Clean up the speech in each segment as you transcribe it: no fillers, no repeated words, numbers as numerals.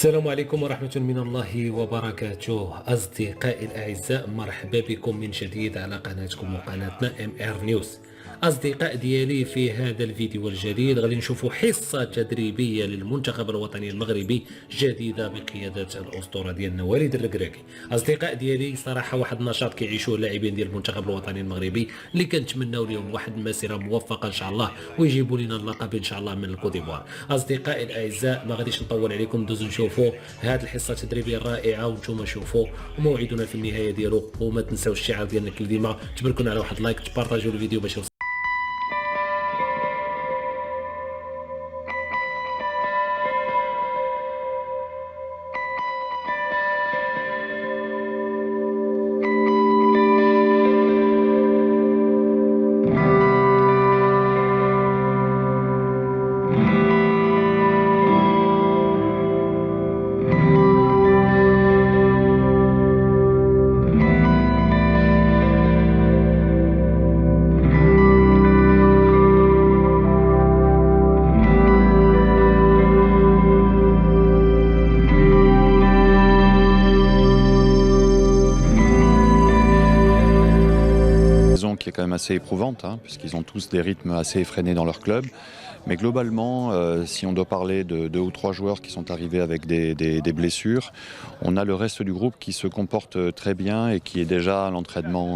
السلام عليكم ورحمة من الله وبركاته أصدقائي الأعزاء، مرحبا بكم من جديد على قناتكم وقناتنا ام ار نيوز. أصدقاء ديالي، في هذا الفيديو الجديد غادي نشوفوا حصة تدريبية للمنتخب الوطني المغربي جديدة بقيادة الأسطورة ديالنا وليد الركراكي. أصدقاء ديالي، صراحة واحد النشاط كيعيشوه اللاعبين ديال المنتخب الوطني المغربي اللي كنتمناو لهم واحد المسيرة موفقة إن شاء الله ويجيبوا لنا اللقب إن شاء الله من الكوتيفوار. أصدقائي الأعزاء، ما غاديش نطول عليكم، دوزو نشوفوا هذه الحصة التدريبية الرائعة وانتم شوفوا، وموعدنا في النهاية ديالو. وما تنساوش الشعار ديالنا كديما، تباركونا على واحد لايك، تبارطاجيو الفيديو باش qui est quand même assez éprouvante, puisqu'ils ont tous des rythmes assez effrénés dans leur club. Mais globalement, si on doit parler de 2 ou 3 joueurs qui sont arrivés avec des blessures, on a le reste du groupe qui se comporte très bien et qui est déjà à l'entraînement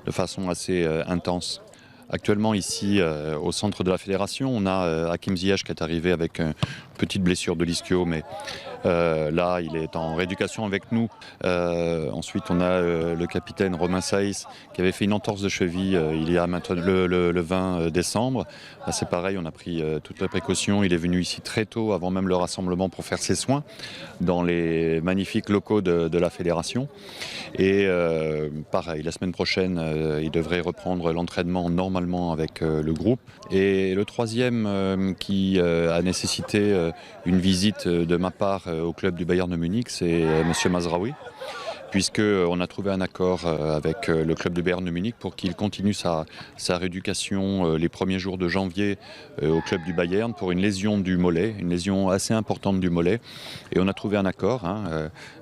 de façon assez intense. Actuellement ici au centre de la fédération, on a Hakim Ziyech qui est arrivé avec une petite blessure de l'ischio, mais là il est en rééducation avec nous. Ensuite on a le capitaine Romain Saïs qui avait fait une entorse de cheville il y a maintenant le 20 décembre. Là c'est pareil, on a pris toutes les précautions. Il est venu ici très tôt, avant même le rassemblement, pour faire ses soins dans les magnifiques locaux de la fédération. Et pareil, la semaine prochaine il devrait reprendre l'entraînement normalement avec le groupe. Et le troisième qui a nécessité une visite de ma part au club du Bayern de Munich, c'est M. Mazraoui, puisqu'on a trouvé un accord avec le club de Bayern de Munich pour qu'il continue sa rééducation les premiers jours de janvier au club du Bayern pour une lésion du mollet, une lésion assez importante du mollet. Et on a trouvé un accord,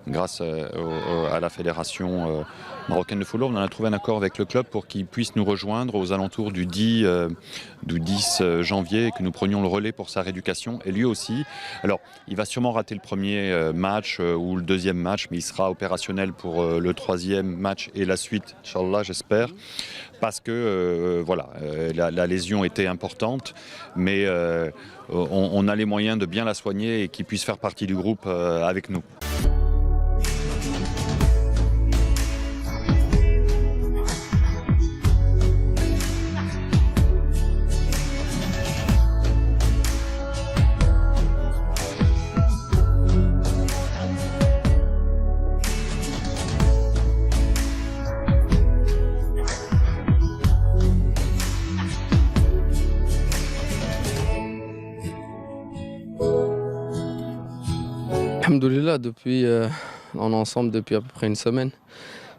grâce à la fédération marocaine de football, on a trouvé un accord avec le club pour qu'il puisse nous rejoindre aux alentours du 10 janvier et que nous prenions le relais pour sa rééducation. Et lui aussi, alors il va sûrement rater le premier match ou le deuxième match, mais il sera opérationnel pour le troisième match et la suite, Inch'Allah, j'espère, parce que voilà, la lésion était importante, mais on a les moyens de bien la soigner et qu'il puisse faire partie du groupe avec nous. Alhamdoulilah, on est ensemble depuis à peu près une semaine.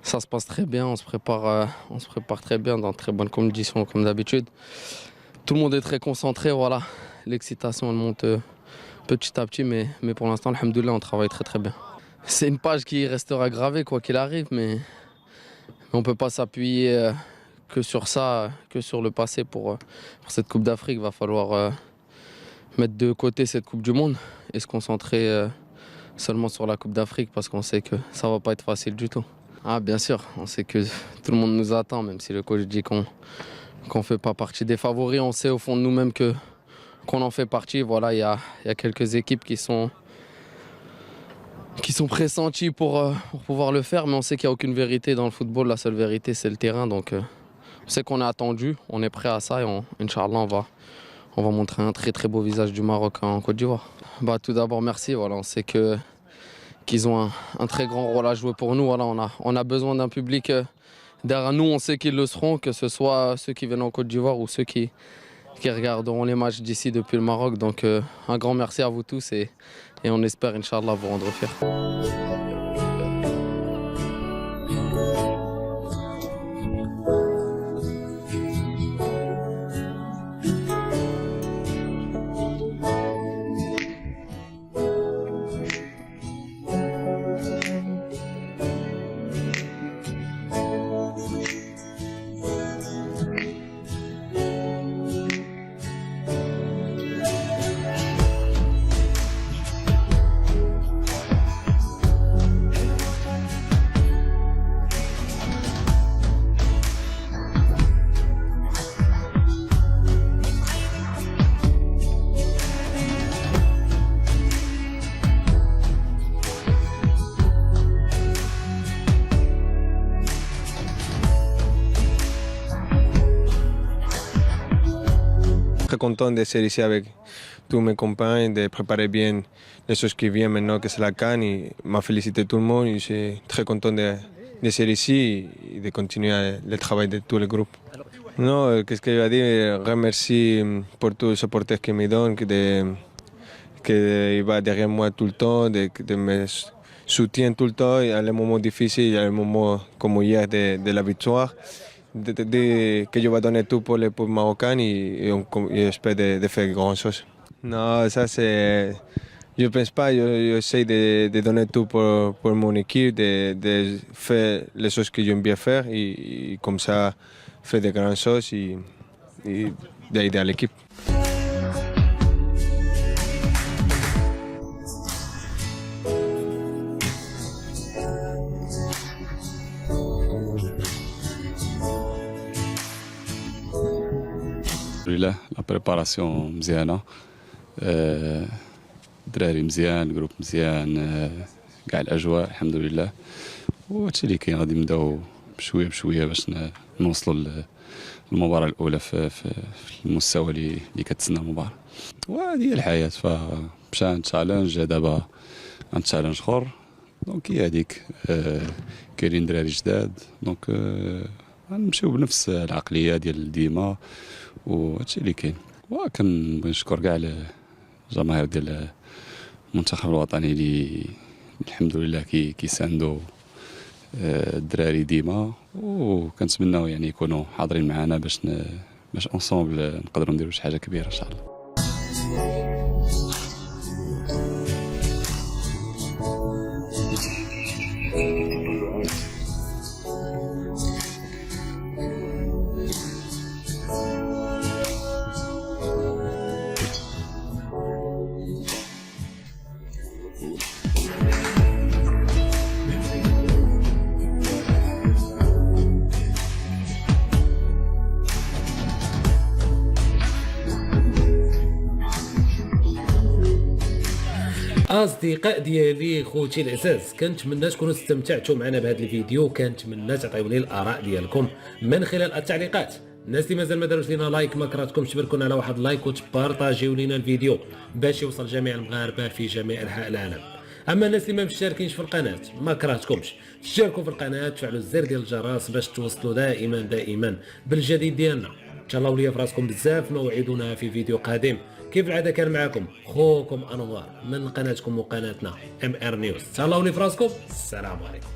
Ça se passe très bien, on se prépare très bien dans de très bonnes conditions comme d'habitude. Tout le monde est très concentré, voilà. L'excitation elle monte petit à petit, mais pour l'instant, alhamdoulilah, on travaille très très bien. C'est une page qui restera gravée quoi qu'il arrive, mais on ne peut pas s'appuyer que sur ça, que sur le passé pour cette Coupe d'Afrique. Il va falloir mettre de côté cette Coupe du Monde et se concentrer seulement sur la Coupe d'Afrique, parce qu'on sait que ça va pas être facile du tout. Ah bien sûr, on sait que tout le monde nous attend, même si le coach dit qu'on fait pas partie des favoris, on sait au fond de nous-mêmes qu'on en fait partie. Voilà, il y a quelques équipes qui sont pressenties pour pouvoir le faire, mais on sait qu'il n'y a aucune vérité dans le football. La seule vérité, c'est le terrain. Donc on sait qu'on est attendu, on est prêt à ça et Inch'Allah, on va montrer un très très beau visage du Maroc en Côte d'Ivoire. Tout d'abord merci, voilà, on sait qu'ils ont un très grand rôle à jouer pour nous. Voilà, on a besoin d'un public derrière nous, on sait qu'ils le seront, que ce soit ceux qui viennent en Côte d'Ivoire ou ceux qui regarderont les matchs d'ici depuis le Maroc. Donc un grand merci à vous tous et on espère Inch'Allah vous rendre fiers. content d'être ici avec tous mes copains, de préparer bien les choses qui viennent maintenant que c'est la CAN. Il m'a félicité tout le monde. Je suis très content d'être ici et de continuer le travail de tout le groupe. Non, qu'est-ce que je vais dire? Remercie pour tous les supporters qui me donnent, qu'il va derrière moi tout le temps, de me soutient tout le temps. Il y a les moments difficiles, il y a les moments comme hier de la victoire. Que je vais donner tout pour le peuple marocain et j'espère de faire grand chose. Non, ça c'est. Je ne pense pas, j'essaie de donner tout pour mon équipe, de faire les choses que j'aime bien faire et comme ça faire de grandes choses et d'aider à l'équipe. لله لا بريباراسيون مزيانه الدراري مزيان الجروب مزيان كاع الاجواء الحمد لله وهادشي اللي كاين غادي نبداو بشويه بشويه باش نوصلوا للمباراه الاولى في المستوى اللي كتسنى المباراه وهذه هي الحياه فمشى تشالنج دابا ان تشالنج اخر دونك هي هذيك كاينين دراري جداد دونك غنمشيو بنفس العقليه ديال ديما وهادشي اللي كاين وكنبغي نشكر كاع الجماهير ديال المنتخب الوطني اللي الحمد لله كيساندوا الدراري ديما وكنتمناو يعني يكونوا حاضرين معنا باش اونصومبل نقدروا نديروا شي حاجه كبيره ان شاء الله. اصدقاء ديالي خوتي العزاز كنتمنى تكونوا استمتعتوا معنا بهذا الفيديو كنتمنى تعطيوني الاراء ديالكم من خلال التعليقات. الناس اللي مازال ما داروش لينا لايك ما كرهتكمش تباركونا على واحد لايك وتبارطاجيو لينا الفيديو باش يوصل جميع المغاربه في جميع انحاء العالم. اما الناس اللي ما مشتركينش في القناه ما كرهتكمش تشتركوا في القناه تفعلوا الزر ديال الجرس باش توصلوا دائما بالجديد ديالنا. تهلاو ليا في راسكم بزاف موعدنا في فيديو قادم. كيف العاده كان معكم خوكم انوار من قناتكم وقناتنا MR نيوز. تهلاو لي في راسكم السلام عليكم.